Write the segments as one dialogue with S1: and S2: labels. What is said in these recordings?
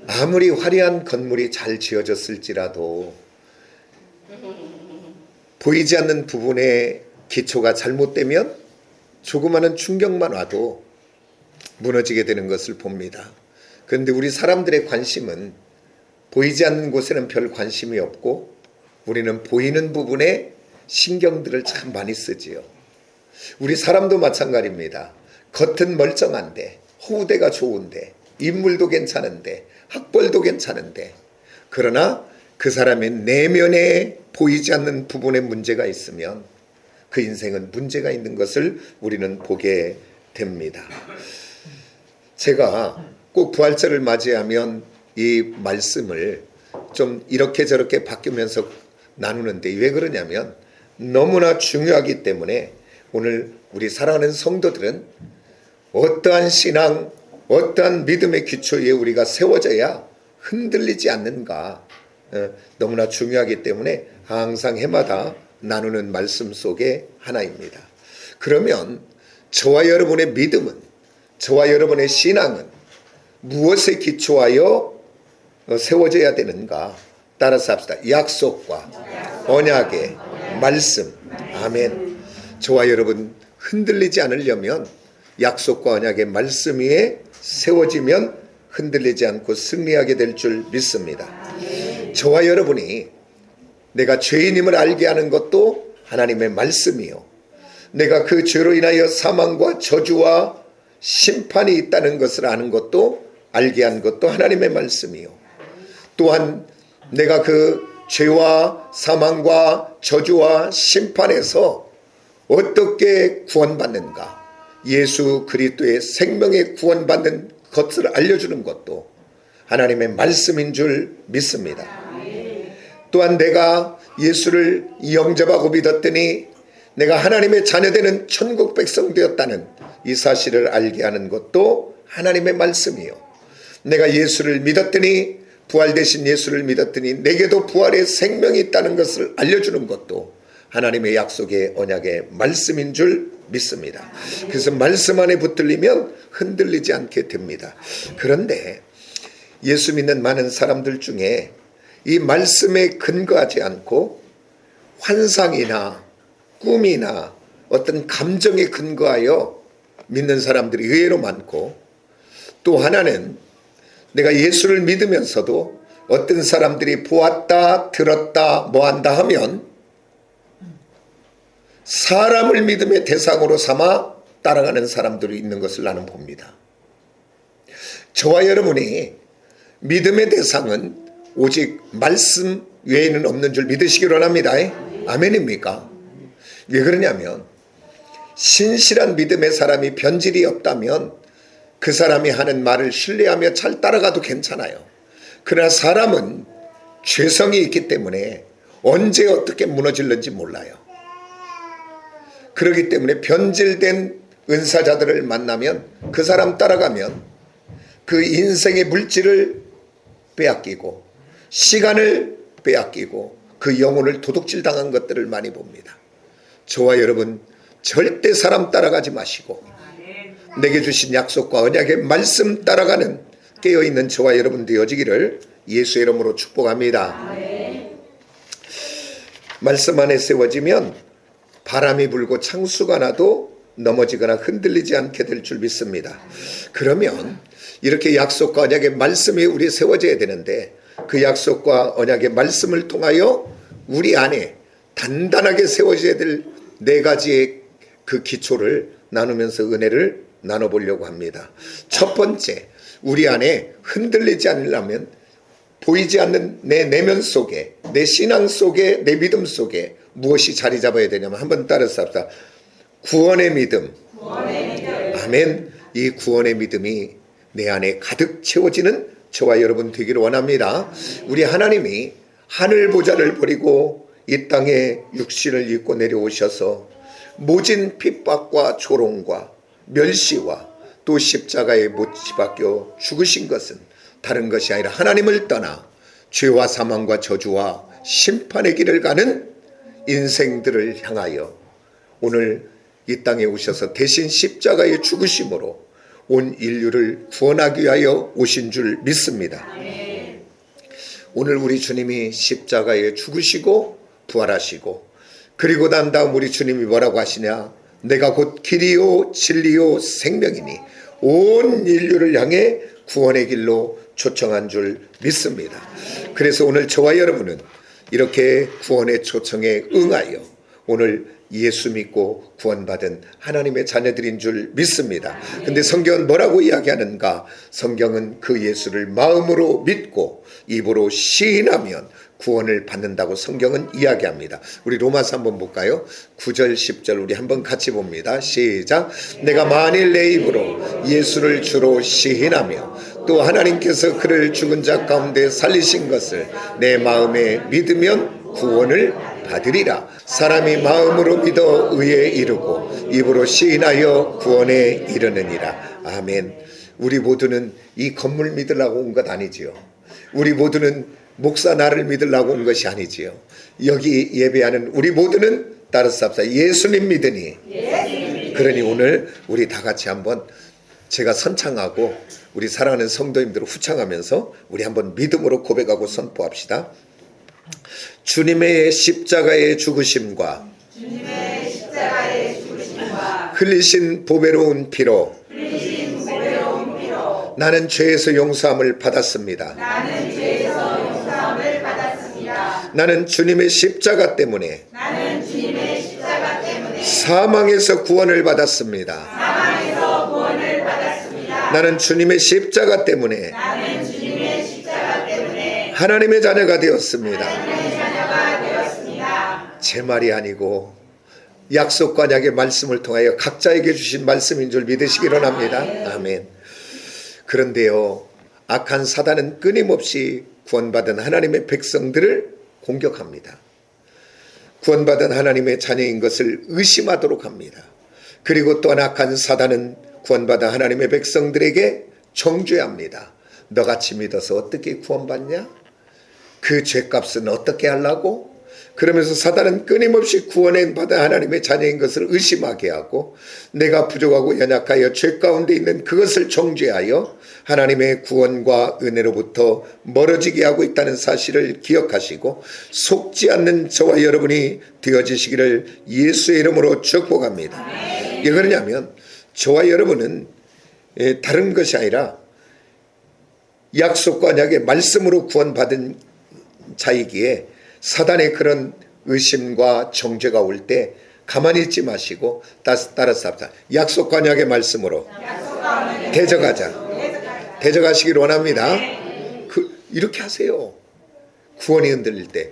S1: 아무리 화려한 건물이 잘 지어졌을지라도 보이지 않는 부분의 기초가 잘못되면 조그마한 충격만 와도 무너지게 되는 것을 봅니다. 그런데 우리 사람들의 관심은 보이지 않는 곳에는 별 관심이 없고 우리는 보이는 부분에 신경들을 참 많이 쓰지요. 우리 사람도 마찬가지입니다. 겉은 멀쩡한데, 호우대가 좋은데, 인물도 괜찮은데, 학벌도 괜찮은데, 그러나 그 사람의 내면에 보이지 않는 부분에 문제가 있으면 그 인생은 문제가 있는 것을 우리는 보게 됩니다. 제가 꼭 부활절을 맞이하면 이 말씀을 좀 이렇게 저렇게 바뀌면서 나누는데 왜 그러냐면 너무나 중요하기 때문에 오늘 우리 사랑하는 성도들은 어떠한 신앙, 어떠한 믿음의 기초 위에 우리가 세워져야 흔들리지 않는가 너무나 중요하기 때문에 항상 해마다 나누는 말씀 속에 하나입니다. 그러면 저와 여러분의 믿음은, 저와 여러분의 신앙은 무엇에 기초하여 세워져야 되는가? 따라서 합시다. 약속과 언약의 말씀. 아멘. 저와 여러분 흔들리지 않으려면 약속과 언약의 말씀 위에 세워지면 흔들리지 않고 승리하게 될 줄 믿습니다. 저와 여러분이 내가 죄인임을 알게 하는 것도 하나님의 말씀이요, 내가 그 죄로 인하여 사망과 저주와 심판이 있다는 것을 아는 것도, 알게 한 것도 하나님의 말씀이요, 또한 내가 그 죄와 사망과 저주와 심판에서 어떻게 구원받는가, 예수 그리스도의 생명에 구원받는 것을 알려주는 것도 하나님의 말씀인 줄 믿습니다. 또한 내가 예수를 영접하고 믿었더니 내가 하나님의 자녀되는 천국 백성 되었다는 이 사실을 알게 하는 것도 하나님의 말씀이요, 내가 예수를 믿었더니, 부활되신 예수를 믿었더니 내게도 부활의 생명이 있다는 것을 알려주는 것도 하나님의 약속의 언약의 말씀인 줄 믿습니다. 그래서 말씀 안에 붙들리면 흔들리지 않게 됩니다. 그런데 예수 믿는 많은 사람들 중에 이 말씀에 근거하지 않고 환상이나 꿈이나 어떤 감정에 근거하여 믿는 사람들이 의외로 많고, 또 하나는 내가 예수를 믿으면서도 어떤 사람들이 보았다, 들었다, 뭐한다 하면 사람을 믿음의 대상으로 삼아 따라가는 사람들이 있는 것을 나는 봅니다. 저와 여러분이 믿음의 대상은 오직 말씀 외에는 없는 줄 믿으시기 원합니다. 아멘입니까? 왜 그러냐면 신실한 믿음의 사람이 변질이 없다면 그 사람이 하는 말을 신뢰하며 잘 따라가도 괜찮아요. 그러나 사람은 죄성이 있기 때문에 언제 어떻게 무너질는지 몰라요. 그렇기 때문에 변질된 은사자들을 만나면 그 사람 따라가면 그 인생의 물질을 빼앗기고 시간을 빼앗기고 그 영혼을 도둑질 당한 것들을 많이 봅니다. 저와 여러분 절대 사람 따라가지 마시고 내게 주신 약속과 언약의 말씀 따라가는 깨어있는 저와 여러분 되어지기를 예수의 이름으로 축복합니다. 말씀 안에 세워지면 바람이 불고 창수가 나도 넘어지거나 흔들리지 않게 될 줄 믿습니다. 그러면 이렇게 약속과 언약의 말씀이 우리 세워져야 되는데 그 약속과 언약의 말씀을 통하여 우리 안에 단단하게 세워져야 될 네 가지의 그 기초를 나누면서 은혜를 나눠보려고 합니다. 첫 번째, 우리 안에 흔들리지 않으려면 보이지 않는 내 내면 속에, 내 신앙 속에, 내 믿음 속에 무엇이 자리 잡아야 되냐면 한번 따라서 합시다. 구원의 믿음. 아멘. 이 구원의 믿음이 내 안에 가득 채워지는 저와 여러분 되기를 원합니다. 우리 하나님이 하늘 보좌를 버리고 이 땅에 육신을 입고 내려오셔서 모진 핍박과 조롱과 멸시와 또 십자가에 못 박혀 죽으신 것은 다른 것이 아니라 하나님을 떠나 죄와 사망과 저주와 심판의 길을 가는 인생들을 향하여 오늘 이 땅에 오셔서 대신 십자가에 죽으심으로 온 인류를 구원하기 위하여 오신 줄 믿습니다. 오늘 우리 주님이 십자가에 죽으시고 부활하시고 그리고 난 다음 우리 주님이 뭐라고 하시냐? 내가 곧 길이요 진리요 생명이니 온 인류를 향해 구원의 길로 초청한 줄 믿습니다. 그래서 오늘 저와 여러분은 이렇게 구원의 초청에 응하여 오늘 예수 믿고 구원받은 하나님의 자녀들인 줄 믿습니다. 근데 성경은 뭐라고 이야기하는가? 성경은 그 예수를 마음으로 믿고 입으로 시인하면 구원을 받는다고 성경은 이야기합니다. 우리 로마서 한번 볼까요? 9절 10절 우리 한번 같이 봅니다. 시작. 내가 만일 내 입으로 예수를 주로 시인하며 또 하나님께서 그를 죽은 자 가운데 살리신 것을 내 마음에 믿으면 구원을 받으리라. 사람이 마음으로 믿어 의에 이르고 입으로 시인하여 구원에 이르느니라. 아멘. 우리 모두는 이 건물 믿으려고 온 것 아니지요. 우리 모두는 목사 나를 믿으려고 온 것이 아니지요. 여기 예배하는 우리 모두는 따르쌉사 예수님 믿으니. 그러니 오늘 우리 다 같이 한번 제가 선창하고 우리 사랑하는 성도님들을 후창하면서 우리 한번 믿음으로 고백하고 선포합시다. 주님의 십자가의 죽으심과 흘리신 보배로운 피로 나는 죄에서 용서함을 받았습니다. 나는 주님의 십자가 때문에 사망에서 구원을 받았습니다. 나는 주님의 십자가 때문에 하나님의 자녀가 되었습니다. 제 말이 아니고 약속과 언약의 말씀을 통하여 각자에게 주신 말씀인 줄 믿으시기 바랍니다. 아멘. 그런데요, 악한 사단은 끊임없이 구원받은 하나님의 백성들을 공격합니다. 구원받은 하나님의 자녀인 것을 의심하도록 합니다. 그리고 또한 악한 사단은 구원받은 하나님의 백성들에게 정죄합니다. 너같이 믿어서 어떻게 구원받냐? 그 죄값은 어떻게 하려고? 그러면서 사단은 끊임없이 구원에 받아 하나님의 자녀인 것을 의심하게 하고 내가 부족하고 연약하여 죄 가운데 있는 그것을 정죄하여 하나님의 구원과 은혜로부터 멀어지게 하고 있다는 사실을 기억하시고 속지 않는 저와 여러분이 되어지시기를 예수의 이름으로 축복합니다. 왜 그러냐면 저와 여러분은 다른 것이 아니라 약속과 언약의 말씀으로 구원받은 자이기에 사단의 그런 의심과 정죄가 올 때 가만히 있지 마시고 따라서 약속과 언약의 말씀으로 대적하시기를 원합니다. 이렇게 하세요. 구원이 흔들릴 때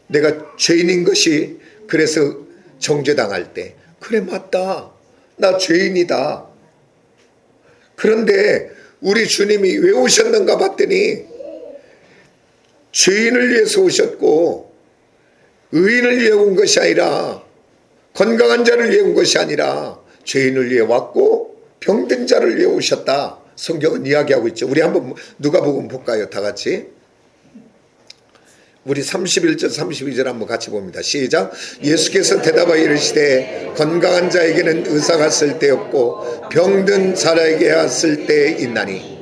S1: 내가 죄인인 것이 그래서 정죄당할 때 그래 맞다. 나 죄인이다. 그런데 우리 주님이 왜 오셨는가 봤더니 죄인을 위해서 오셨고 의인을 위해 온 것이 아니라 건강한 자를 위해 온 것이 아니라 죄인을 위해 왔고 병든 자를 위해 오셨다. 성경은 이야기하고 있죠. 우리 한번 누가복음 볼까요? 다 같이. 우리 31절 32절 한번 같이 봅니다. 시작. 예수께서 대답하여 이르시되 건강한 자에게는 의사가 쓸데없고 병든 자에게야 쓸데 있나니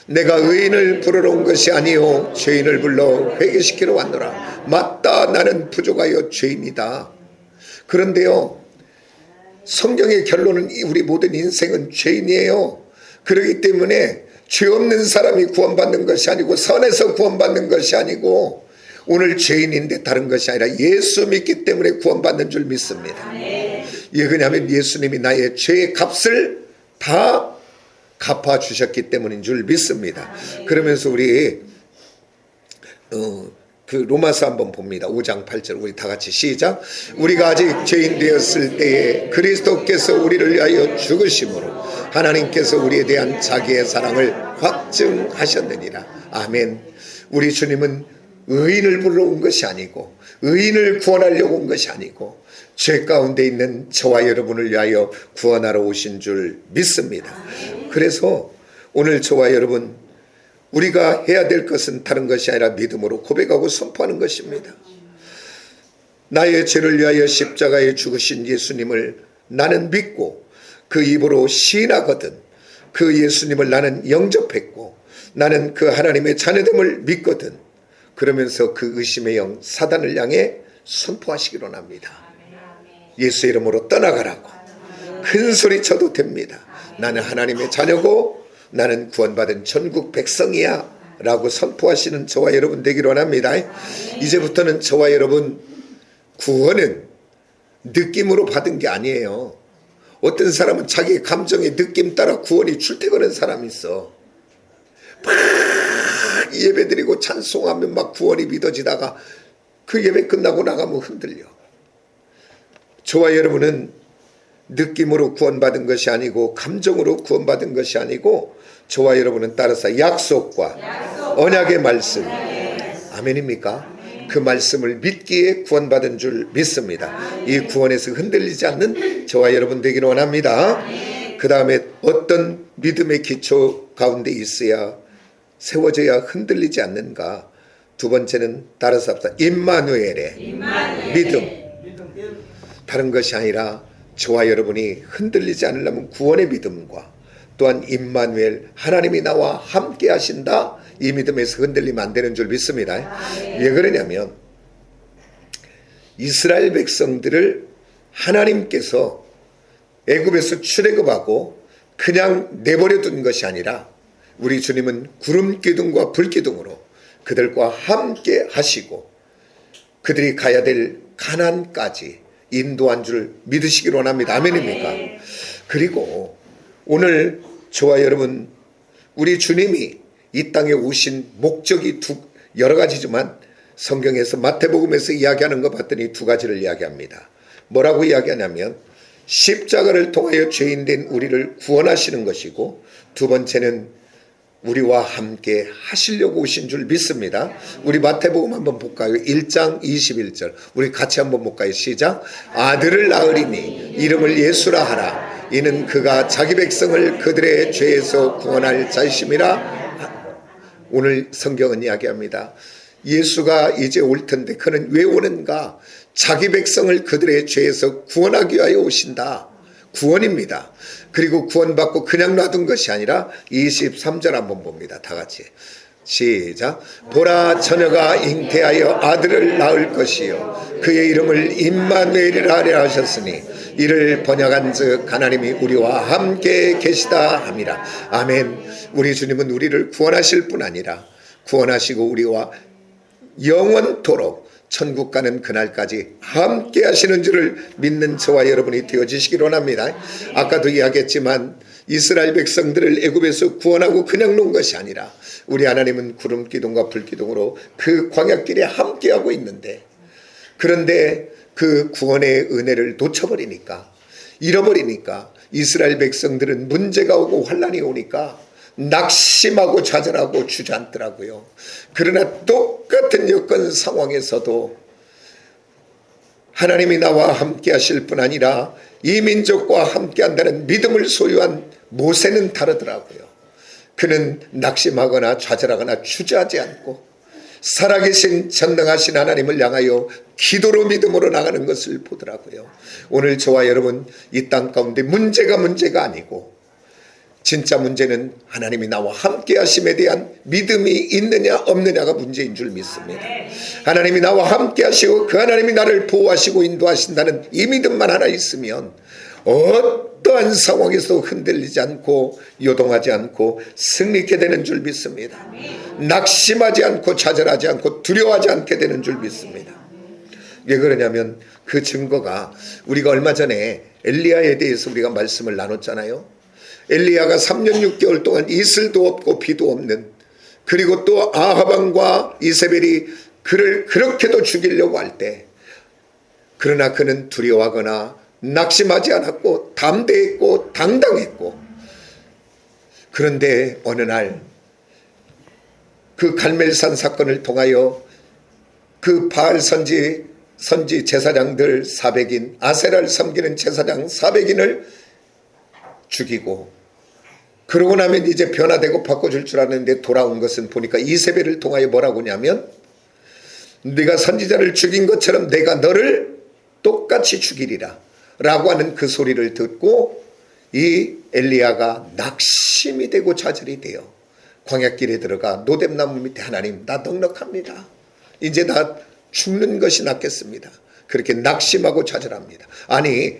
S1: 내가 의인을 부르러 온 것이 아니요 죄인을 불러 회개시키러 왔노라. 맞다. 나는 부족하여 죄인이다. 그런데요, 성경의 결론은 우리 모든 인생은 죄인이에요. 그렇기 때문에 죄 없는 사람이 구원받는 것이 아니고 선에서 구원받는 것이 아니고 오늘 죄인인데 다른 것이 아니라 예수 믿기 때문에 구원받는 줄 믿습니다. 왜 그러냐면 예수님이 나의 죄의 값을 다 갚아주셨기 때문인 줄 믿습니다. 그러면서 우리 그 로마서 한번 봅니다. 5장 8절 우리 다 같이 시작. 우리가 아직 죄인 되었을 때에 그리스도께서 우리를 위하여 죽으심으로 하나님께서 우리에 대한 자기의 사랑을 확증하셨느니라. 아멘. 우리 주님은 의인을 불러온 것이 아니고 의인을 구원하려고 온 것이 아니고 죄 가운데 있는 저와 여러분을 위하여 구원하러 오신 줄 믿습니다. 그래서 오늘 저와 여러분 우리가 해야 될 것은 다른 것이 아니라 믿음으로 고백하고 선포하는 것입니다. 나의 죄를 위하여 십자가에 죽으신 예수님을 나는 믿고 그 입으로 시인하거든 그 예수님을 나는 영접했고 나는 그 하나님의 자녀됨을 믿거든. 그러면서 그 의심의 영 사단을 향해 선포하시기로 합니다. 예수 이름으로 떠나가라고 큰 소리 쳐도 됩니다. 나는 하나님의 자녀고 나는 구원받은 천국 백성이야 라고 선포하시는 저와 여러분 되기로 합니다. 이제부터는 저와 여러분 구원은 느낌으로 받은 게 아니에요. 어떤 사람은 자기 감정의 느낌 따라 구원이 출퇴근하는 사람이 있어. 막 예배드리고 찬송하면 막 구원이 믿어지다가 그 예배 끝나고 나가면 흔들려. 저와 여러분은 느낌으로 구원받은 것이 아니고 감정으로 구원받은 것이 아니고 저와 여러분은 따라서 약속과 언약의 말씀, 아멘입니까? 그 말씀을 믿기에 구원받은 줄 믿습니다. 이 구원에서 흔들리지 않는 저와 여러분 되기를 원합니다. 그 다음에 어떤 믿음의 기초 가운데 있어야 세워져야 흔들리지 않는가? 두 번째는 따라서 합시다. 임마누엘의 믿음. 다른 것이 아니라 저와 여러분이 흔들리지 않으려면 구원의 믿음과 또한 임마누엘 하나님이 나와 함께 하신다. 이 믿음에서 흔들리면 안 되는 줄 믿습니다. 왜 그러냐면 이스라엘 백성들을 하나님께서 애굽에서 출애굽하고 그냥 내버려 둔 것이 아니라 우리 주님은 구름 기둥과 불 기둥으로 그들과 함께 하시고 그들이 가야 될 가나안까지 인도한 줄 믿으시기로 합니다. 아멘입니까? 그리고 오늘 저와 여러분 우리 주님이 이 땅에 오신 목적이 여러 가지지만 성경에서 마태복음에서 이야기하는 거 봤더니 두 가지를 이야기합니다. 뭐라고 이야기하냐면 십자가를 통하여 죄인된 우리를 구원하시는 것이고 두 번째는 우리와 함께 하시려고 오신 줄 믿습니다. 우리 마태복음 한번 볼까요? 1장 21절 우리 같이 한번 볼까요? 시작. 아들을 낳으리니 이름을 예수라 하라. 이는 그가 자기 백성을 그들의 죄에서 구원할 자이심이라. 오늘 성경은 이야기합니다. 예수가 이제 올 텐데 그는 왜 오는가? 자기 백성을 그들의 죄에서 구원하기 위하여 오신다. 구원입니다. 그리고 구원받고 그냥 놔둔 것이 아니라 23절 한번 봅니다. 다 같이 시작. 보라 처녀가 잉태하여 아들을 낳을 것이요 그의 이름을 임마누엘이라 하려 하셨으니 이를 번역한즉 하나님이 우리와 함께 계시다 함이라. 아멘. 우리 주님은 우리를 구원하실 뿐 아니라 구원하시고 우리와 영원토록 천국 가는 그날까지 함께 하시는 줄을 믿는 저와 여러분이 되어지시기로 합니다. 아까도 이야기했지만 이스라엘 백성들을 애굽에서 구원하고 그냥 놓은 것이 아니라 우리 하나님은 구름 기둥과 불 기둥으로 그 광야길에 함께하고 있는데 그런데 그 구원의 은혜를 놓쳐버리니까 잃어버리니까 이스라엘 백성들은 문제가 오고 환란이 오니까 낙심하고 좌절하고 주저앉더라고요. 그러나 똑같은 여건 상황에서도 하나님이 나와 함께 하실 뿐 아니라 이 민족과 함께 한다는 믿음을 소유한 모세는 다르더라고요. 그는 낙심하거나 좌절하거나 주저하지 않고 살아계신 전능하신 하나님을 향하여 기도로 믿음으로 나가는 것을 보더라고요. 오늘 저와 여러분 이 땅 가운데 문제가 아니고 진짜 문제는 하나님이 나와 함께 하심에 대한 믿음이 있느냐 없느냐가 문제인 줄 믿습니다. 하나님이 나와 함께 하시고 그 하나님이 나를 보호하시고 인도하신다는 이 믿음만 하나 있으면 어떠한 상황에서 흔들리지 않고 요동하지 않고 승리케 되는 줄 믿습니다. 낙심하지 않고 좌절하지 않고 두려워하지 않게 되는 줄 믿습니다. 왜 그러냐면 그 증거가 우리가 얼마 전에 엘리야에 대해서 우리가 말씀을 나눴잖아요. 엘리야가 3년 6개월 동안 이슬도 없고 비도 없는 그리고 또 아합 왕과 이세벨이 그를 그렇게도 죽이려고 할 때 그러나 그는 두려워하거나 낙심하지 않았고 담대했고 당당했고 그런데 어느 날 그 갈멜산 사건을 통하여 그 바알 선지 제사장들 400인 아세라를 섬기는 제사장 400인을 죽이고 그러고 나면 이제 변화되고 바꿔줄 줄 알았는데 돌아온 것은 보니까 이세벨을 통하여 뭐라고 하냐면 네가 선지자를 죽인 것처럼 내가 너를 똑같이 죽이리라 라고 하는 그 소리를 듣고 이 엘리야가 낙심이 되고 좌절이 돼요. 광야길에 들어가 노뎀나무 밑에 하나님 나 넉넉합니다. 이제 나 죽는 것이 낫겠습니다. 그렇게 낙심하고 좌절합니다. 아니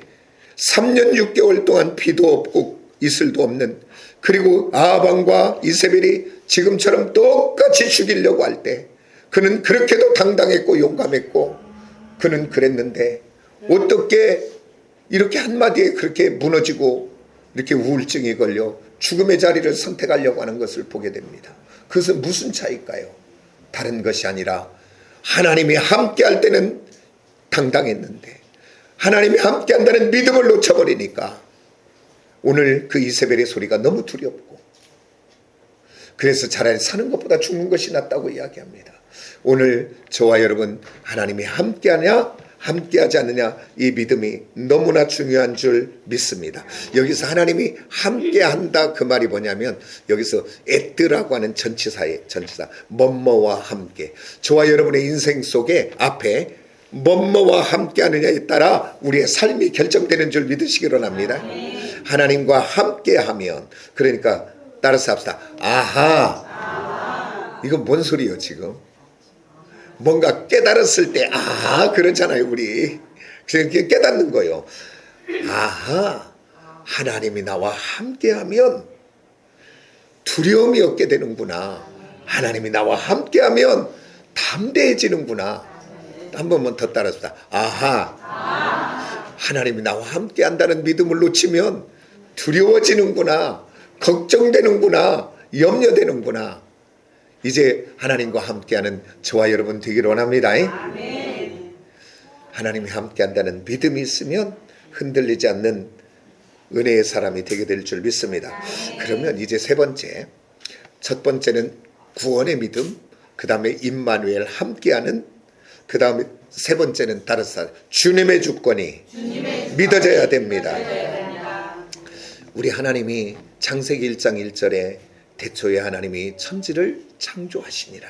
S1: 3년 6개월 동안 비도 없고 이슬도 없는, 그리고 아합과 이세벨이 지금처럼 똑같이 죽이려고 할 때 그는 그렇게도 당당했고 용감했고 그는 그랬는데 어떻게 이렇게 한마디에 그렇게 무너지고 이렇게 우울증이 걸려 죽음의 자리를 선택하려고 하는 것을 보게 됩니다. 그것은 무슨 차이일까요? 다른 것이 아니라 하나님이 함께할 때는 당당했는데 하나님이 함께한다는 믿음을 놓쳐버리니까 오늘 그 이세벨의 소리가 너무 두렵고, 그래서 차라리 사는 것보다 죽는 것이 낫다고 이야기합니다. 오늘 저와 여러분 하나님이 함께하냐 함께하지 않느냐, 이 믿음이 너무나 중요한 줄 믿습니다. 여기서 하나님이 함께한다 그 말이 뭐냐면 여기서 에뜨라고 하는 전치사 뭐뭐와 함께, 저와 여러분의 인생 속에 앞에 뭐뭐와 함께하느냐에 따라 우리의 삶이 결정되는 줄 믿으시기 바랍니다. 하나님과 함께하면, 그러니까 따라서 합시다. 아하, 이건 뭔 소리예요 지금? 뭔가 깨달았을 때 그러잖아요 우리. 그래서 깨닫는 거예요. 아하, 하나님이 나와 함께하면 두려움이 없게 되는구나. 하나님이 나와 함께하면 담대해지는구나. 한 번만 더 따라합시다. 아하, 하나님이 나와 함께한다는 믿음을 놓치면 두려워지는구나, 걱정되는구나, 염려되는구나. 이제 하나님과 함께하는 저와 여러분 되기를 원합니다. 아멘. 하나님이 함께한다는 믿음이 있으면 흔들리지 않는 은혜의 사람이 되게 될 줄 믿습니다. 그러면 이제 세 번째, 첫 번째는 구원의 믿음, 그 다음에 임마누엘 함께하는, 그 다음에 세 번째는 따라서 주님의 주권이 믿어져야 됩니다. 우리 하나님이 창세기 1장 1절에 태초에 하나님이 천지를 창조하시니라.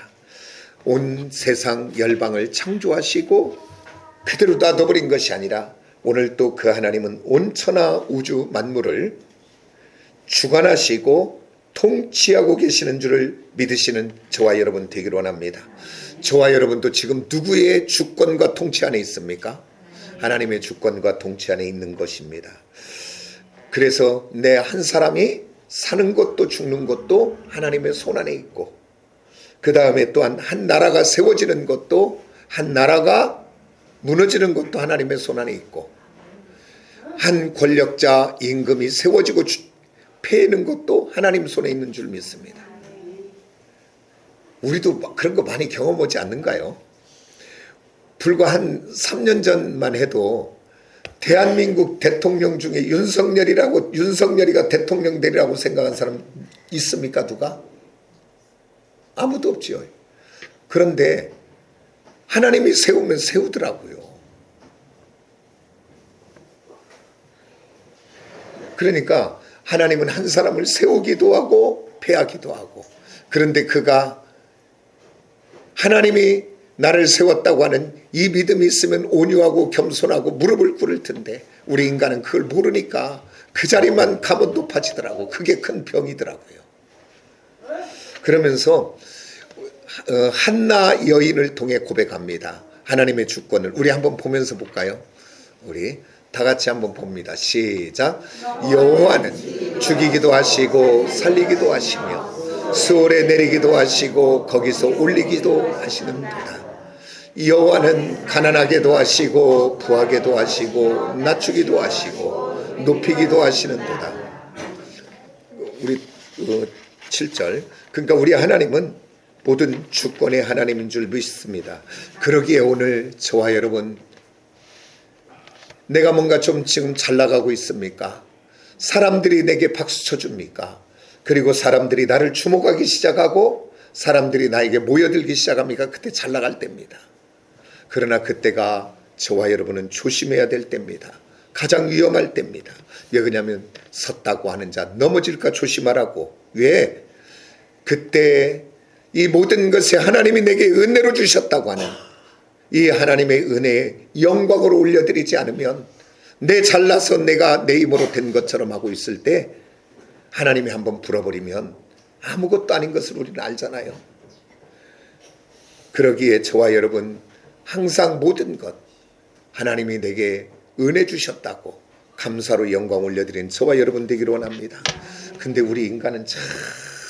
S1: 온 세상 열방을 창조하시고 그대로 놔둬버린 것이 아니라 오늘 또 그 하나님은 온 천하 우주 만물을 주관하시고 통치하고 계시는 줄을 믿으시는 저와 여러분 되기를 원합니다. 저와 여러분도 지금 누구의 주권과 통치 안에 있습니까? 하나님의 주권과 통치 안에 있는 것입니다. 그래서 내 한 사람이 사는 것도 죽는 것도 하나님의 손 안에 있고, 그 다음에 또한 한 나라가 세워지는 것도, 한 나라가 무너지는 것도 하나님의 손 안에 있고, 한 권력자 임금이 세워지고 패는 것도 하나님 손에 있는 줄 믿습니다. 우리도 그런 거 많이 경험하지 않는가요? 불과 한 3년 전만 해도 대한민국 대통령 중에 윤석열이가 대통령 되리라고 생각한 사람 있습니까? 누가? 아무도 없지요. 그런데 하나님이 세우면 세우더라고요. 그러니까 하나님은 한 사람을 세우기도 하고 패하기도 하고, 그런데 그가 하나님이 나를 세웠다고 하는 이 믿음이 있으면 온유하고 겸손하고 무릎을 꿇을 텐데 우리 인간은 그걸 모르니까 그 자리만 가면 높아지더라고. 그게 큰 병이더라고요. 그러면서 한나 여인을 통해 고백합니다. 하나님의 주권을. 우리 한번 보면서 볼까요? 우리 다 같이 한번 봅니다. 시작. 여호와는 죽이기도 하시고 살리기도 하시며 수월에 내리기도 하시고 거기서 올리기도 하시는도다. 여호와는 가난하게도 하시고 부하게도 하시고 낮추기도 하시고 높이기도 하시는도다. 우리 7절. 그러니까 우리 하나님은 모든 주권의 하나님인 줄 믿습니다. 그러기에 오늘 저와 여러분, 내가 뭔가 좀 지금 잘 나가고 있습니까? 사람들이 내게 박수 쳐줍니까? 그리고 사람들이 나를 주목하기 시작하고 사람들이 나에게 모여들기 시작합니까? 그때 잘 나갈 때입니다. 그러나 그때가 저와 여러분은 조심해야 될 때입니다. 가장 위험할 때입니다. 왜 그러냐면 섰다고 하는 자 넘어질까 조심하라고. 왜? 그때 이 모든 것에 하나님이 내게 은혜로 주셨다고 하는 이 하나님의 은혜에 영광으로 올려드리지 않으면 내 잘나서 내가 내 힘으로 된 것처럼 하고 있을 때 하나님이 한번 불어버리면 아무것도 아닌 것을 우리는 알잖아요. 그러기에 저와 여러분 항상 모든 것 하나님이 내게 은혜 주셨다고 감사로 영광 올려드린 저와 여러분 되기를 원합니다. 근데 우리 인간은 참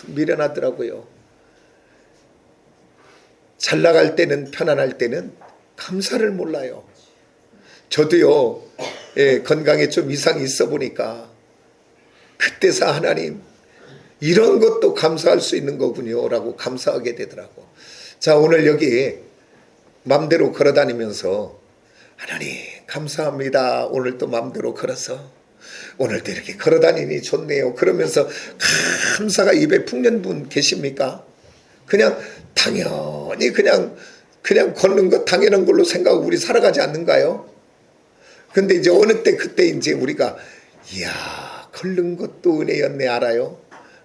S1: 미련하더라고요. 잘 나갈 때는, 편안할 때는 감사를 몰라요. 저도요, 건강에 좀 이상이 있어 보니까 그때서 하나님 이런 것도 감사할 수 있는 거군요 라고 감사하게 되더라고. 자, 오늘 여기 맘대로 걸어다니면서 하나님 감사합니다. 오늘 또 맘대로 걸어서 오늘도 이렇게 걸어다니니 좋네요. 그러면서 감사가 입에 풍년 분 계십니까? 그냥 당연히 그냥 걷는 것 당연한 걸로 생각하고 우리 살아가지 않는가요? 근데 이제 어느 때 그때 이제 우리가 이야 걷는 것도 은혜였네 알아요?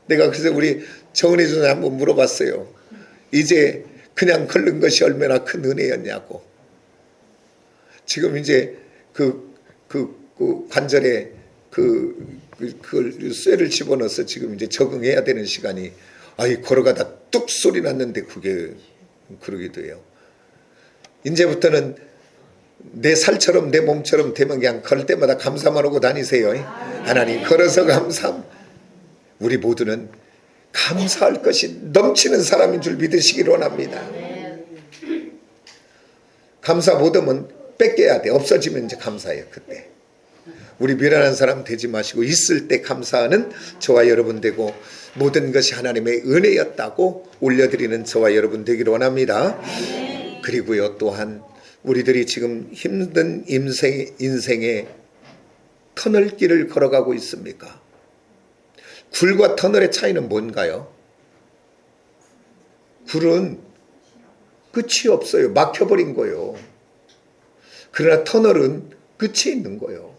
S1: 내가 그래서 우리 정은혜 전에 한번 물어봤어요. 이제 그냥 걷는 것이 얼마나 큰 은혜였냐고. 지금 이제 그 관절에 그 쇠를 집어넣어서 지금 이제 적응해야 되는 시간이 걸어가다 뚝 소리 났는데 그게 그러기도 해요. 이제부터는 내 살처럼 내 몸처럼 되면 그냥 걸을 때마다 감사만 하고 다니세요. 하나님 걸어서 감사함. 우리 모두는 감사할 것이 넘치는 사람인 줄 믿으시기를 원합니다. 감사 못하면 뺏겨야 돼. 없어지면 이제 감사해요. 그때 우리 미련한 사람 되지 마시고 있을 때 감사하는 저와 여러분 되고 모든 것이 하나님의 은혜였다고 올려드리는 저와 여러분 되기를 원합니다. 그리고요 또한 우리들이 지금 힘든 인생의 터널길을 걸어가고 있습니까? 굴과 터널의 차이는 뭔가요? 굴은 끝이 없어요. 막혀버린 거예요. 그러나 터널은 끝이 있는 거예요.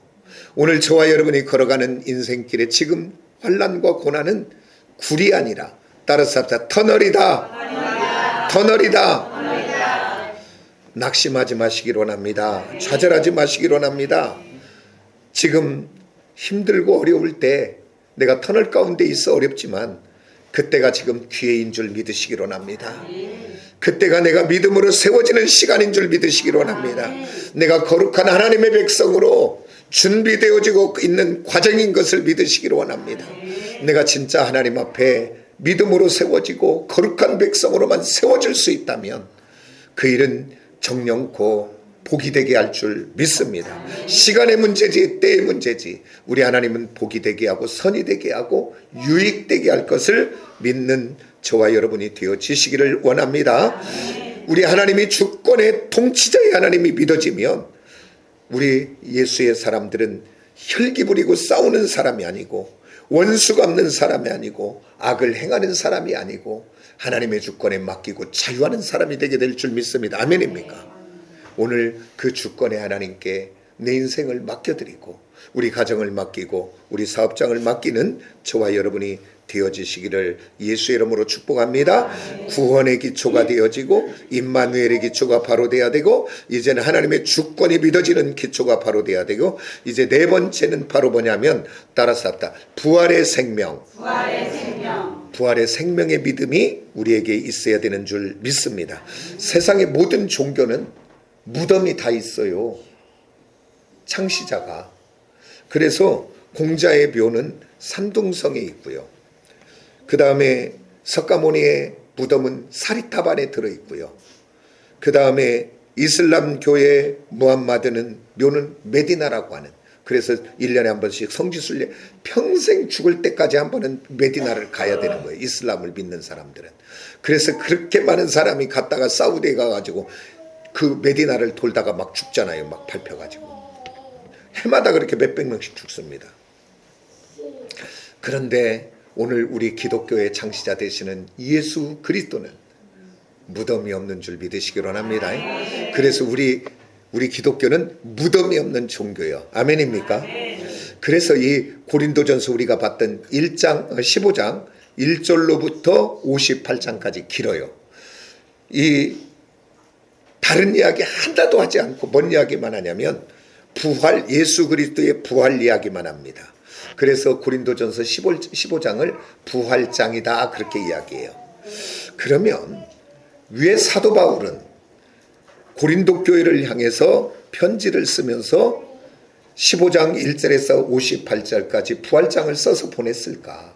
S1: 오늘 저와 여러분이 걸어가는 인생길에 지금 환난과 고난은 굴이 아니라 따라서 합시다. 터널이다. 터널이다. 낙심하지 마시기 원합니다. 좌절하지 마시기 원합니다. 지금 힘들고 어려울 때 내가 터널 가운데 있어 어렵지만 그때가 지금 기회인 줄 믿으시기 원합니다. 그때가 내가 믿음으로 세워지는 시간인 줄 믿으시기 원합니다. 내가 거룩한 하나님의 백성으로 준비되어지고 있는 과정인 것을 믿으시기를 원합니다. 내가 진짜 하나님 앞에 믿음으로 세워지고 거룩한 백성으로만 세워질 수 있다면 그 일은 정령코 복이 되게 할 줄 믿습니다. 시간의 문제지 때의 문제지 우리 하나님은 복이 되게 하고 선이 되게 하고 유익되게 할 것을 믿는 저와 여러분이 되어지시기를 원합니다. 우리 하나님이 주권의 통치자의 하나님이 믿어지면 우리 예수의 사람들은 혈기 부리고 싸우는 사람이 아니고 원수 갚는 사람이 아니고 악을 행하는 사람이 아니고 하나님의 주권에 맡기고 자유하는 사람이 되게 될 줄 믿습니다. 아멘입니까? 오늘 그 주권의 하나님께 내 인생을 맡겨드리고 우리 가정을 맡기고 우리 사업장을 맡기는 저와 여러분이 되어지시기를 예수의 이름으로 축복합니다. 구원의 기초가 되어지고 임마누엘의 기초가 바로 돼야 되고 이제는 하나님의 주권이 믿어지는 기초가 바로 돼야 되고 이제 네 번째는 바로 뭐냐면 따라서 합다. 부활의 생명. 부활의 생명의 믿음이 우리에게 있어야 되는 줄 믿습니다. 세상의 모든 종교는 무덤이 다 있어요. 창시자가. 그래서 공자의 묘는 산둥성에 있고요. 그 다음에 석가모니의 무덤은 사리탑 안에 들어있고요. 그 다음에 이슬람교의 무함마드는 묘는 메디나라고 하는, 그래서 1년에 한 번씩 성지순례, 평생 죽을 때까지 한 번은 메디나를 가야 되는 거예요. 이슬람을 믿는 사람들은. 그래서 그렇게 많은 사람이 갔다가 사우디에 가가지고 그 메디나를 돌다가 막 죽잖아요. 막 밟혀가지고. 해마다 그렇게 몇백 명씩 죽습니다. 그런데 오늘 우리 기독교의 창시자 되시는 예수 그리스도는 무덤이 없는 줄 믿으시기 원합니다. 그래서 우리 기독교는 무덤이 없는 종교예요. 아멘입니까? 그래서 이 고린도전서 우리가 봤던 15장 1절로부터 58장까지 길어요. 이 다른 이야기 하나도 하지 않고 뭔 이야기만 하냐면 부활, 예수 그리스도의 부활 이야기만 합니다. 그래서 고린도전서 15장을 부활장이다 그렇게 이야기해요. 그러면 왜 사도 바울은 고린도 교회를 향해서 편지를 쓰면서 15장 1절에서 58절까지 부활장을 써서 보냈을까?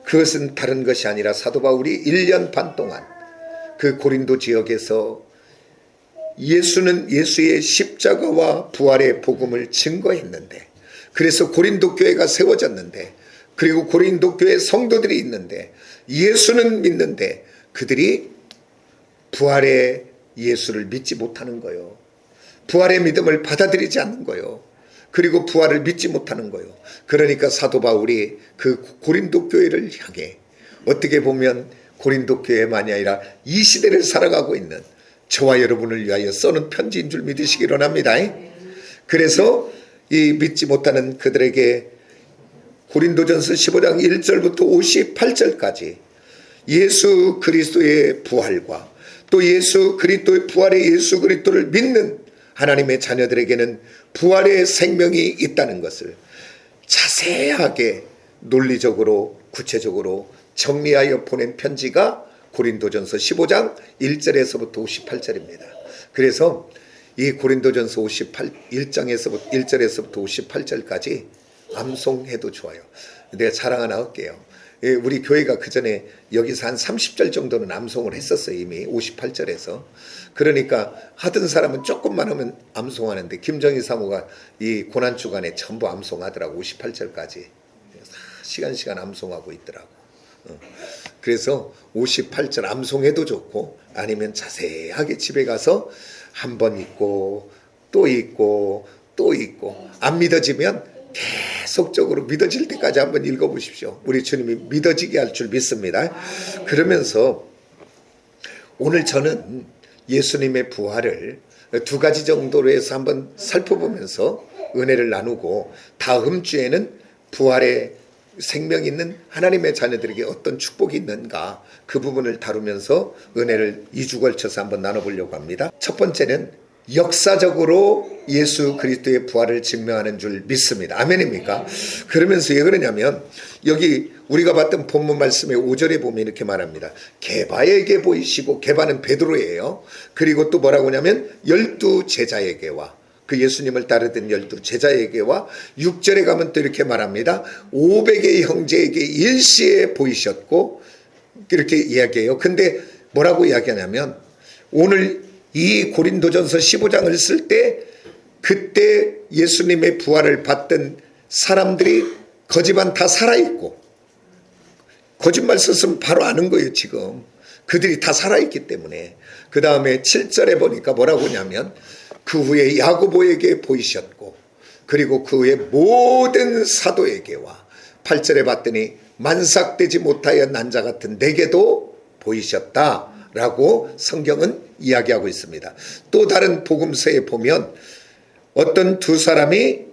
S1: 그것은 다른 것이 아니라 사도 바울이 1년 반 동안 그 고린도 지역에서 예수의 십자가와 부활의 복음을 증거했는데, 그래서 고린도 교회가 세워졌는데, 그리고 고린도 교회 성도들이 있는데, 예수는 믿는데 그들이 부활의 예수를 믿지 못하는 거예요. 부활의 믿음을 받아들이지 않는 거예요. 그리고 부활을 믿지 못하는 거예요. 그러니까 사도 바울이 그 고린도 교회를 향해, 어떻게 보면 고린도 교회만이 아니라 이 시대를 살아가고 있는 저와 여러분을 위하여 써는 편지인 줄 믿으시기 원합니다. 그래서 이 믿지 못하는 그들에게 고린도전서 15장 1절부터 58절까지 예수 그리스도의 부활과 또 예수 그리스도의 부활의 예수 그리스도를 믿는 하나님의 자녀들에게는 부활의 생명이 있다는 것을 자세하게 논리적으로 구체적으로 정리하여 보낸 편지가 고린도전서 15장 1절에서부터 58절입니다. 그래서 이 고린도전서 1장에서부터 1절에서부터 58절까지 암송해도 좋아요. 내가 자랑 하나 할게요. 우리 교회가 그 전에 여기서 한 30절 정도는 암송을 했었어요. 이미 58절에서. 그러니까 하던 사람은 조금만 하면 암송하는데 김정희 사모가 이 고난주간에 전부 암송하더라고. 58절까지 시간 암송하고 있더라고. 그래서 58절 암송해도 좋고, 아니면 자세하게 집에 가서 한 번 읽고 또 읽고 또 읽고, 안 믿어지면 계속적으로 믿어질 때까지 한번 읽어보십시오. 우리 주님이 믿어지게 할 줄 믿습니다. 그러면서 오늘 저는 예수님의 부활을 두 가지 정도로 해서 한번 살펴보면서 은혜를 나누고, 다음 주에는 부활의 생명 있는 하나님의 자녀들에게 어떤 축복이 있는가, 그 부분을 다루면서 은혜를 2주 걸쳐서 한번 나눠보려고 합니다. 첫 번째는 역사적으로 예수 그리스도의 부활을 증명하는 줄 믿습니다. 아멘입니까? 그러면서 왜 그러냐면, 여기 우리가 봤던 본문 말씀의 5절에 보면 이렇게 말합니다. 게바에게 보이시고, 게바는 베드로예요. 그리고 또 뭐라고 하냐면 12 제자에게와, 그 예수님을 따르던 12 제자에게와, 6절에 가면 또 이렇게 말합니다. 500의 형제에게 일시에 보이셨고, 이렇게 이야기해요. 근데 뭐라고 이야기하냐면, 오늘 이 고린도전서 15장을 쓸 때 그때 예수님의 부활을 받던 사람들이 거지반 다 살아있고, 거짓말 썼으면 바로 아는 거예요. 지금 그들이 다 살아있기 때문에. 그 다음에 7절에 보니까 뭐라고 하냐면, 그 후에 야고보에게 보이셨고, 그리고 그 후에 모든 사도에게와, 8절에 봤더니 만삭되지 못하여 난 자 같은 내게도 보이셨다라고 성경은 이야기하고 있습니다. 또 다른 복음서에 보면 어떤 두 사람이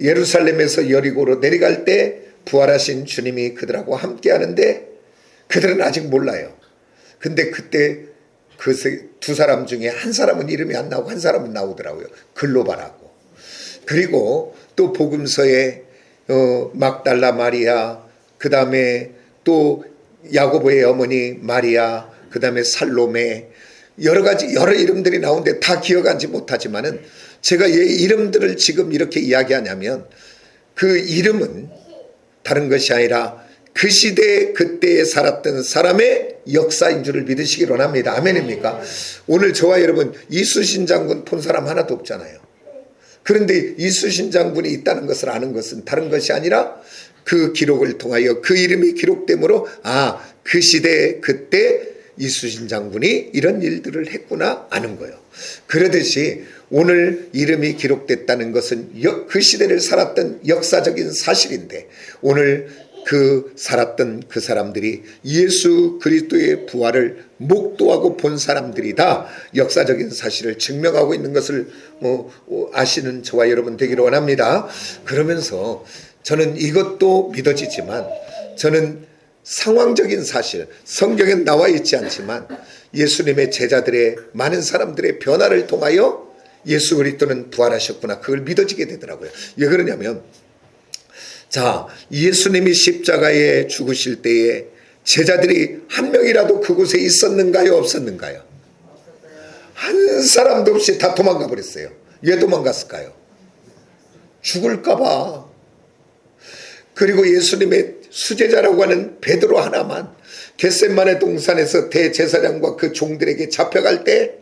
S1: 예루살렘에서 여리고로 내려갈 때 부활하신 주님이 그들하고 함께 하는데, 그들은 아직 몰라요. 근데 그때 그 두 사람 중에 한 사람은 이름이 안 나오고 한 사람은 나오더라고요. 글로바라고. 그리고 또 복음서에 막달라 마리아, 그 다음에 또 야고보의 어머니 마리아, 그 다음에 살로메, 여러 가지 여러 이름들이 나오는데 다 기억하지 못하지만은, 제가 이 이름들을 지금 이렇게 이야기하냐면, 그 이름은 다른 것이 아니라 그 시대에 그때에 살았던 사람의 역사인 줄을 믿으시기 원합니다. 아멘입니까? 오늘 저와 여러분 이수신 장군 본 사람 하나도 없잖아요. 그런데 이수신 장군이 있다는 것을 아는 것은 다른 것이 아니라 그 기록을 통하여 그 이름이 기록되므로, 그 시대에 그때 이수신 장군이 이런 일들을 했구나 아는 거예요. 그러듯이 오늘 이름이 기록됐다는 것은 그 시대를 살았던 역사적인 사실인데, 오늘 그 살았던 그 사람들이 예수 그리스도의 부활을 목도하고 본 사람들이다, 역사적인 사실을 증명하고 있는 것을 아시는 저와 여러분 되기를 원합니다. 그러면서 저는 이것도 믿어지지만, 저는 상황적인 사실, 성경엔 나와 있지 않지만 예수님의 제자들의 많은 사람들의 변화를 통하여 예수 그리스도는 부활하셨구나, 그걸 믿어지게 되더라고요. 왜 그러냐면, 자, 예수님이 십자가에 죽으실 때에 제자들이 한 명이라도 그곳에 있었는가요, 없었는가요? 한 사람도 없이 다 도망가 버렸어요. 왜 도망갔을까요? 죽을까봐. 그리고 예수님의 수제자라고 하는 베드로 하나만 겟셋마네 동산에서 대제사장과 그 종들에게 잡혀갈 때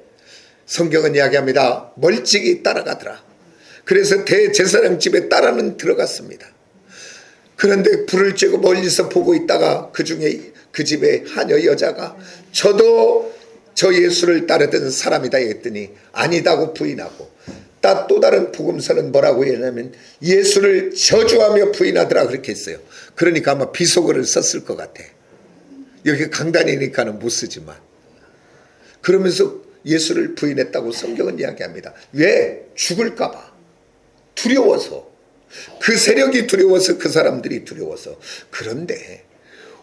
S1: 성경은 이야기합니다. 멀찍이 따라가더라. 그래서 대제사장 집에 따라는 들어갔습니다. 그런데 불을 쬐고 멀리서 보고 있다가 그 중에 그 집에 하녀 여자가 저도 저 예수를 따르던 사람이다 했더니 아니다고 부인하고, 또 다른 복음서는 뭐라고 했냐면 예수를 저주하며 부인하더라 그렇게 했어요. 그러니까 아마 비속어를 썼을 것 같아. 여기 강단이니까는 못 쓰지만. 그러면서 예수를 부인했다고 성경은 이야기합니다. 왜? 죽을까봐. 두려워서. 그 세력이 두려워서, 그 사람들이 두려워서. 그런데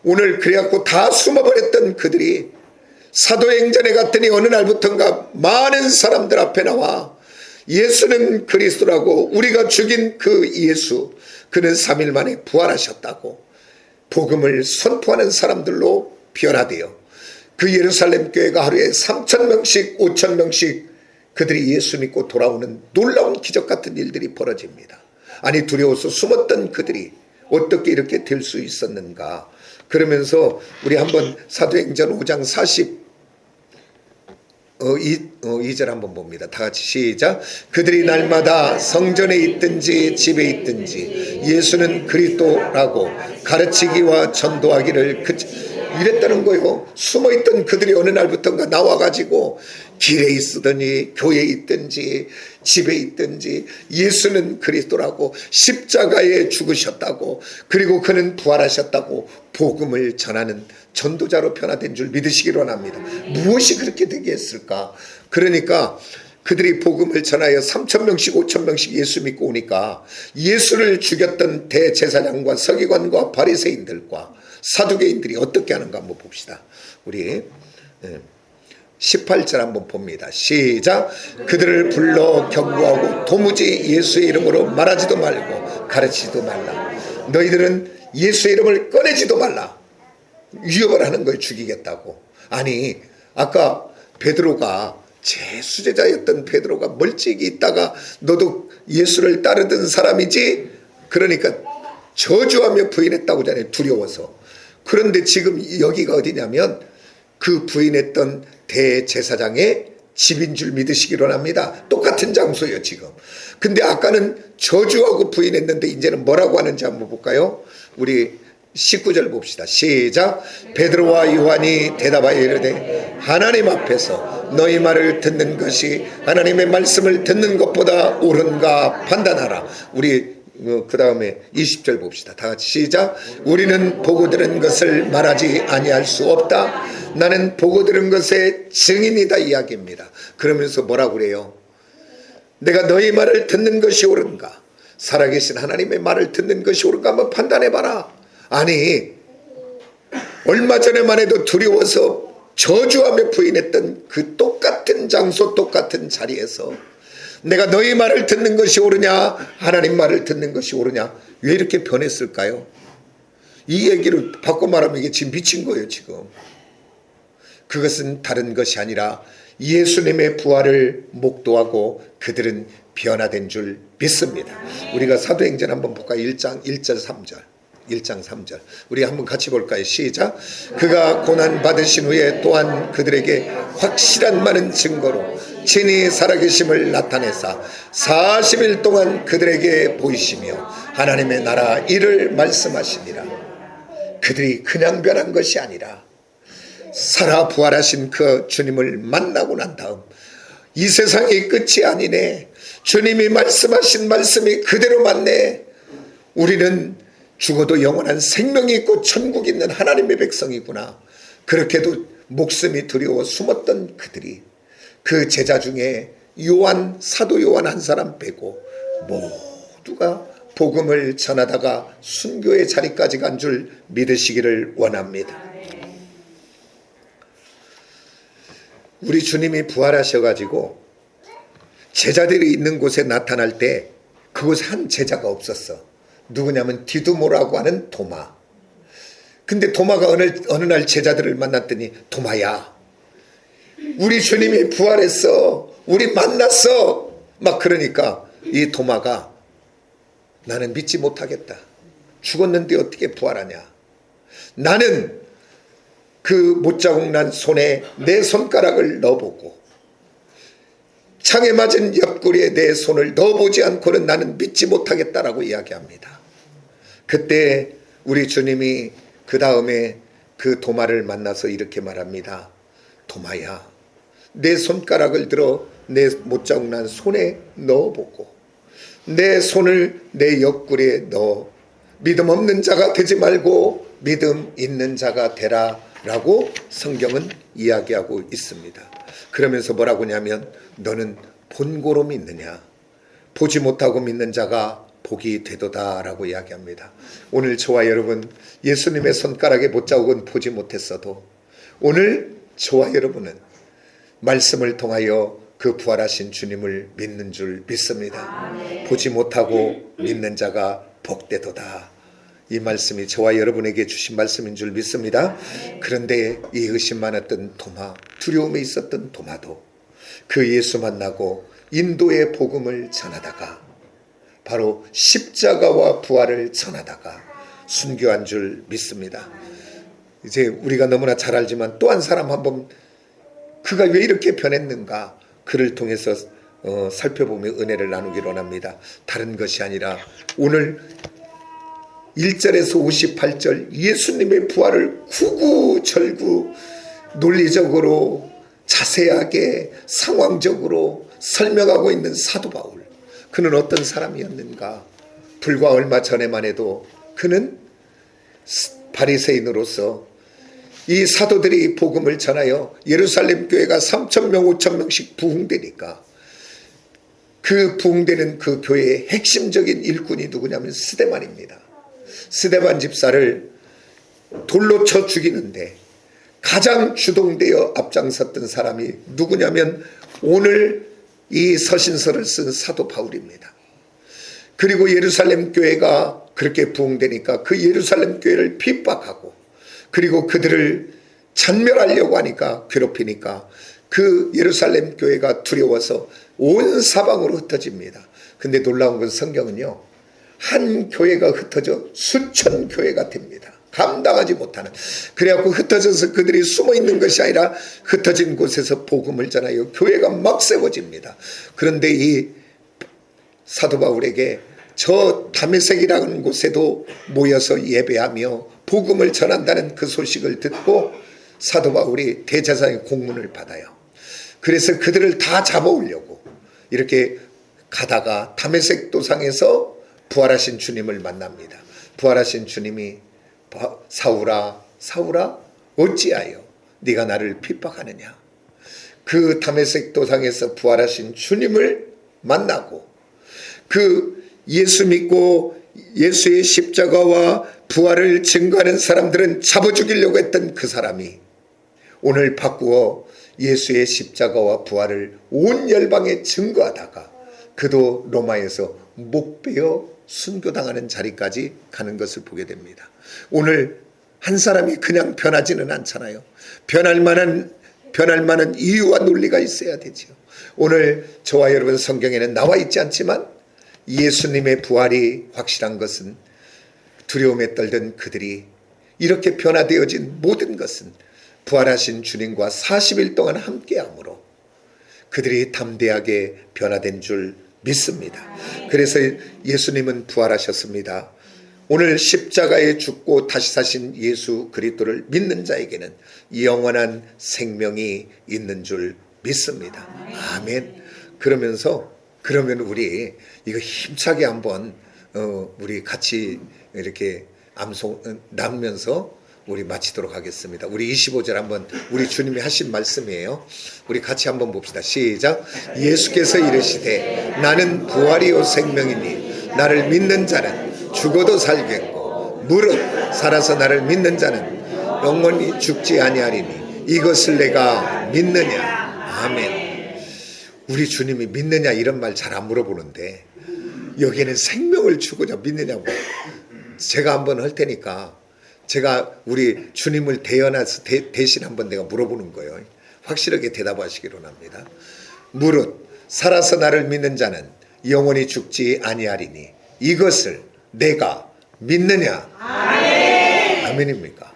S1: 오늘 그래갖고 다 숨어버렸던 그들이 사도행전에 갔더니 어느 날부터인가 많은 사람들 앞에 나와 예수는 그리스도라고, 우리가 죽인 그 예수, 그는 3일 만에 부활하셨다고 복음을 선포하는 사람들로 변화되어 그 예루살렘 교회가 하루에 3,000명씩 5,000명씩 그들이 예수 믿고 돌아오는 놀라운 기적 같은 일들이 벌어집니다. 아니, 두려워서 숨었던 그들이 어떻게 이렇게 될 수 있었는가. 그러면서 우리 한번 사도행전 5장 2절 한번 봅니다. 다 같이 시작. 그들이 날마다 성전에 있든지 집에 있든지 예수는 그리스도라고 가르치기와 전도하기를 이랬다는 거예요. 숨어있던 그들이 어느 날부터인가 나와가지고 길에 있으더니 교회에 있든지 집에 있든지 예수는 그리스도라고, 십자가에 죽으셨다고, 그리고 그는 부활하셨다고 복음을 전하는 전도자로 변화된 줄 믿으시기 원합니다. 무엇이 그렇게 되게 했을까? 그러니까 그들이 복음을 전하여 3,000명씩 5,000명씩 예수 믿고 오니까 예수를 죽였던 대제사장과 서기관과 바리새인들과 사두개인들이 어떻게 하는가 한번 봅시다. 우리 18절 한번 봅니다. 시작. 그들을 불러 경고하고 도무지 예수의 이름으로 말하지도 말고 가르치지도 말라. 너희들은 예수의 이름을 꺼내지도 말라. 위협을 하는 거예요. 죽이겠다고. 아니, 아까 베드로가, 제 수제자였던 베드로가 멀찍이 있다가 너도 예수를 따르던 사람이지? 그러니까 저주하며 부인했다고 하잖아요. 두려워서. 그런데 지금 여기가 어디냐면 그 부인했던 대제사장의 집인 줄 믿으시기 원합니다. 똑같은 장소예요 지금. 근데 아까는 저주하고 부인했는데 이제는 뭐라고 하는지 한번 볼까요? 우리 19절 봅시다. 시작. 베드로와 요한이 대답하여 이르되 하나님 앞에서 너희 말을 듣는 것이 하나님의 말씀을 듣는 것보다 옳은가 판단하라. 우리 그 다음에 20절 봅시다. 다 같이 시작. 우리는 보고 들은 것을 말하지 아니할 수 없다. 나는 보고 들은 것의 증인이다 이야기입니다. 그러면서 뭐라고 그래요? 내가 너희 말을 듣는 것이 옳은가, 살아계신 하나님의 말을 듣는 것이 옳은가 한번 판단해봐라. 아니, 얼마 전에만 해도 두려워서 저주하며 부인했던 그 똑같은 장소 똑같은 자리에서 내가 너희 말을 듣는 것이 옳으냐 하나님 말을 듣는 것이 옳으냐, 왜 이렇게 변했을까요? 이 얘기를 바꿔 말하면 이게 지금 미친 거예요 지금. 그것은 다른 것이 아니라 예수님의 부활을 목도하고 그들은 변화된 줄 믿습니다. 우리가 사도행전 한번 볼까요? 1장 1절 3절 1장 3절 우리 한번 같이 볼까요? 시작. 그가 고난 받으신 후에 또한 그들에게 확실한 많은 증거로 친히 살아계심을 나타내사 40일 동안 그들에게 보이시며 하나님의 나라 일을 말씀하시니라. 그들이 그냥 변한 것이 아니라 살아 부활하신 그 주님을 만나고 난 다음 이 세상이 끝이 아니네, 주님이 말씀하신 말씀이 그대로 맞네, 우리는 죽어도 영원한 생명이 있고 천국이 있는 하나님의 백성이구나. 그렇게도 목숨이 두려워 숨었던 그들이, 그 제자 중에 요한, 사도 요한 한 사람 빼고 모두가 복음을 전하다가 순교의 자리까지 간 줄 믿으시기를 원합니다. 우리 주님이 부활하셔가지고 제자들이 있는 곳에 나타날 때 그곳에 한 제자가 없었어. 누구냐면 디두모라고 하는 도마. 근데 도마가 어느 날 제자들을 만났더니, 도마야, 우리 주님이 부활했어, 우리 만났어, 막 그러니까 이 도마가, 나는 믿지 못하겠다. 죽었는데 어떻게 부활하냐. 나는 그 못자국 난 손에 내 손가락을 넣어보고 창에 맞은 옆구리에 내 손을 넣어보지 않고는 나는 믿지 못하겠다라고 이야기합니다. 그때 우리 주님이 그 다음에 그 도마를 만나서 이렇게 말합니다. 도마야, 내 손가락을 들어 내 못자국 난 손에 넣어보고 내 손을 내 옆구리에 넣어 믿음 없는 자가 되지 말고 믿음 있는 자가 되라 라고 성경은 이야기하고 있습니다. 그러면서 뭐라고 하냐면, 너는 본고로 믿느냐, 보지 못하고 믿는 자가 복이 되도다 라고 이야기합니다. 오늘 저와 여러분, 예수님의 손가락에 못자국은 보지 못했어도 오늘 저와 여러분은 말씀을 통하여 그 부활하신 주님을 믿는 줄 믿습니다. 보지 못하고 믿는 자가 복되도다. 이 말씀이 저와 여러분에게 주신 말씀인 줄 믿습니다. 그런데 이 의심 많았던 도마, 두려움에 있었던 도마도 그 예수 만나고 인도의 복음을 전하다가, 바로 십자가와 부활을 전하다가 순교한 줄 믿습니다. 이제 우리가 너무나 잘 알지만 또 한 사람 한번, 그가 왜 이렇게 변했는가, 그를 통해서 살펴보며 은혜를 나누기를 원합니다. 다른 것이 아니라 오늘 1절에서 58절 예수님의 부활을 구구절구 논리적으로 자세하게 상황적으로 설명하고 있는 사도 바울. 그는 어떤 사람이었는가? 불과 얼마 전에만 해도 그는 바리새인으로서 이 사도들이 복음을 전하여 예루살렘 교회가 3,000명 5,000명씩 부흥되니까 그 부흥되는 그 교회의 핵심적인 일꾼이 누구냐면 스데반입니다. 스데반 집사를 돌로 쳐 죽이는데 가장 주동되어 앞장섰던 사람이 누구냐면 오늘 이 서신서를 쓴 사도 바울입니다. 그리고 예루살렘 교회가 그렇게 부흥되니까 그 예루살렘 교회를 핍박하고, 그리고 그들을 잔멸하려고 하니까, 괴롭히니까 그 예루살렘 교회가 두려워서 온 사방으로 흩어집니다. 근데 놀라운 건 성경은요, 한 교회가 흩어져 수천 교회가 됩니다. 감당하지 못하는. 그래갖고 흩어져서 그들이 숨어 있는 것이 아니라 흩어진 곳에서 복음을 전하여 교회가 막 세워집니다. 그런데 이 사도 바울에게 저 다메섹이라는 곳에도 모여서 예배하며 복음을 전한다는 그 소식을 듣고 사도 바울이 대제사장의 공문을 받아요. 그래서 그들을 다 잡아오려고 이렇게 가다가 다메섹 도상에서 부활하신 주님을 만납니다. 부활하신 주님이, 사울아 사울아 어찌하여 네가 나를 핍박하느냐. 그 다메섹 도상에서 부활하신 주님을 만나고 그 예수 믿고 예수의 십자가와 부활을 증거하는 사람들은 잡아 죽이려고 했던 그 사람이 오늘 바꾸어 예수의 십자가와 부활을 온 열방에 증거하다가 그도 로마에서 목베어 순교당하는 자리까지 가는 것을 보게 됩니다. 오늘 한 사람이 그냥 변하지는 않잖아요. 변할 만한 이유와 논리가 있어야 되죠. 오늘 저와 여러분 성경에는 나와 있지 않지만 예수님의 부활이 확실한 것은, 두려움에 떨던 그들이 이렇게 변화되어진 모든 것은 부활하신 주님과 40일 동안 함께함으로 그들이 담대하게 변화된 줄 믿습니다. 그래서 예수님은 부활하셨습니다. 오늘 십자가에 죽고 다시 사신 예수 그리스도를 믿는 자에게는 영원한 생명이 있는 줄 믿습니다. 아멘. 그러면 우리 이거 힘차게 한번 우리 같이 이렇게 나누면서 우리 마치도록 하겠습니다. 우리 25절 한번, 우리 주님이 하신 말씀이에요. 우리 같이 한번 봅시다. 시작. 예수께서 이르시되 나는 부활이요 생명이니 나를 믿는 자는 죽어도 살겠고 무릇 살아서 나를 믿는 자는 영원히 죽지 아니하리니 이것을 내가 믿느냐. 아멘. 우리 주님이 믿느냐 이런 말 잘 안 물어보는데 여기에는 생명을 주고자 믿느냐고. 제가 한번 할 테니까 제가 우리 주님을 대연해서 대신 한번 내가 물어보는 거예요. 확실하게 대답하시기로 합니다. 무릇 살아서 나를 믿는 자는 영원히 죽지 아니하리니 이것을 내가 믿느냐? 아멘. 아멘입니까?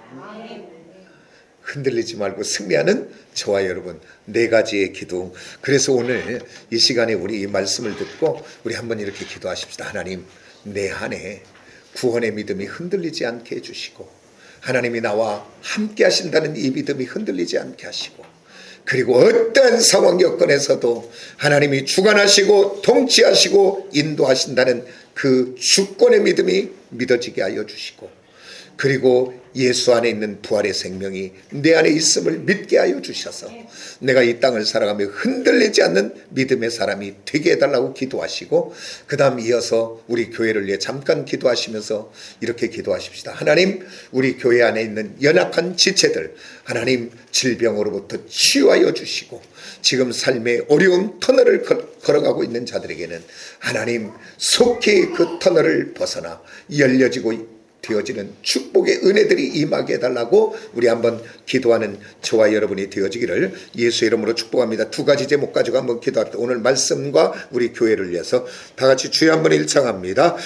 S1: 흔들리지 말고 승리하는 저와 여러분 네 가지의 기도. 그래서 오늘 이 시간에 우리 이 말씀을 듣고 우리 한번 이렇게 기도하십시다. 하나님, 내 안에 구원의 믿음이 흔들리지 않게 해주시고 하나님이 나와 함께 하신다는 이 믿음이 흔들리지 않게 하시고 그리고 어떠한 상황 여건에서도 하나님이 주관하시고 통치하시고 인도하신다는 그 주권의 믿음이 믿어지게 하여 주시고 그리고 예수 안에 있는 부활의 생명이 내 안에 있음을 믿게 하여 주셔서 내가 이 땅을 살아가며 흔들리지 않는 믿음의 사람이 되게 해달라고 기도하시고 그 다음 이어서 우리 교회를 위해 잠깐 기도하시면서 이렇게 기도하십시다. 하나님, 우리 교회 안에 있는 연약한 지체들 하나님 질병으로부터 치유하여 주시고 지금 삶의 어려운 터널을 걸어가고 있는 자들에게는 하나님 속히 그 터널을 벗어나 열려지고 되어지는 축복의 은혜들이 임하게 해달라고 우리 한번 기도하는 저와 여러분이 되어지기를 예수의 이름으로 축복합니다. 두 가지 제목 가지고 한번 기도합니다. 오늘 말씀과 우리 교회를 위해서 다 같이 주여 한번 일창합니다.